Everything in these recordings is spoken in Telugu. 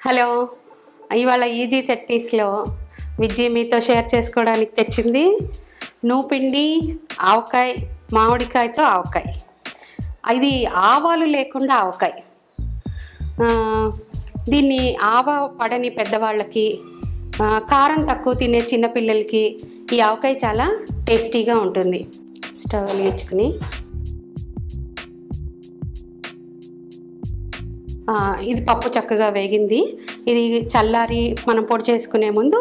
హలో, ఇవాళ ఈజీ చట్నీస్లో విజ్జి మీతో షేర్ చేసుకోవడానికి తెచ్చింది నూపిండి, ఆవకాయ, మామిడికాయతో ఆవకాయ. ఇది ఆవాలు లేకుండా ఆవకాయ. దీన్ని ఆవ పడని పెద్దవాళ్ళకి, కారం తక్కువ తినే చిన్నపిల్లలకి ఈ ఆవకాయ చాలా టేస్టీగా ఉంటుంది. స్టవ్ వెలిగించుకుని ఇది పప్పు చక్కగా వేగింది. ఇది చల్లారి మనం పొడి చేసుకునే ముందు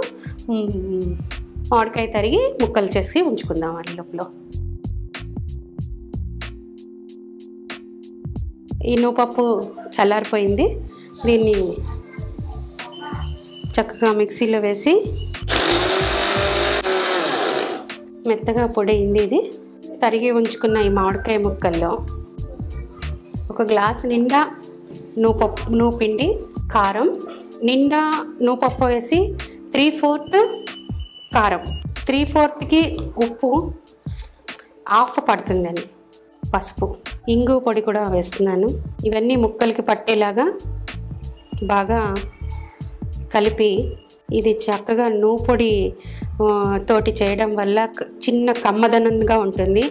మామిడికాయ తరిగి ముక్కలు చేసి ఉంచుకుందాం. అది లోపల ఈ నూపప్పు చల్లారిపోయింది. దీన్ని చక్కగా మిక్సీలో వేసి మెత్తగా పొడి అయింది. ఇది తరిగి ఉంచుకున్న ఈ మామిడికాయ ముక్కల్లో ఒక గ్లాసు నిండా నూపిండి, కారం, నిండా నూపప్పు వేసి 3/4 కారం, 3/4కి ఉప్పు, హాఫ్ పడుతుందని పసుపు, ఇంగు పొడి కూడా వేస్తున్నాను. ఇవన్నీ ముక్కలకి పట్టేలాగా బాగా కలిపి, ఇది చక్కగా నూపొడి తోటి చేయడం వల్ల చిన్న కమ్మదనంగా ఉంటుంది.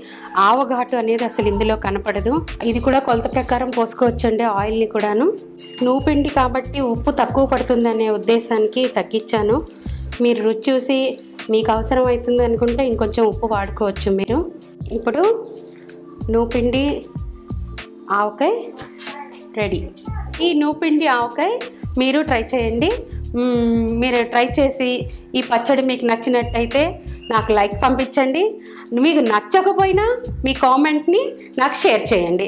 ఆవఘాటు అనేది అసలు ఇందులో కనపడదు. ఇది కూడా కొలత ప్రకారం పోసుకోవచ్చండి, ఆయిల్ని కూడాను. నూపిండి కాబట్టి ఉప్పు తక్కువ పడుతుందనే ఉద్దేశానికి తగ్గించాను. మీరు రుచి చూసి మీకు అవసరం అవుతుంది అనుకుంటే ఇంకొంచెం ఉప్పు వాడుకోవచ్చు మీరు. ఇప్పుడు నూపిండి ఆవకాయ రెడీ. ఈ నూపిండి ఆవకాయ మీరు ట్రై చేయండి. మీరు ట్రై చేసి ఈ పచ్చడి మీకు నచ్చినట్టయితే నాకు లైక్ పంపించండి. మీకు నచ్చకపోయినా మీ కామెంట్ని నాకు షేర్ చేయండి.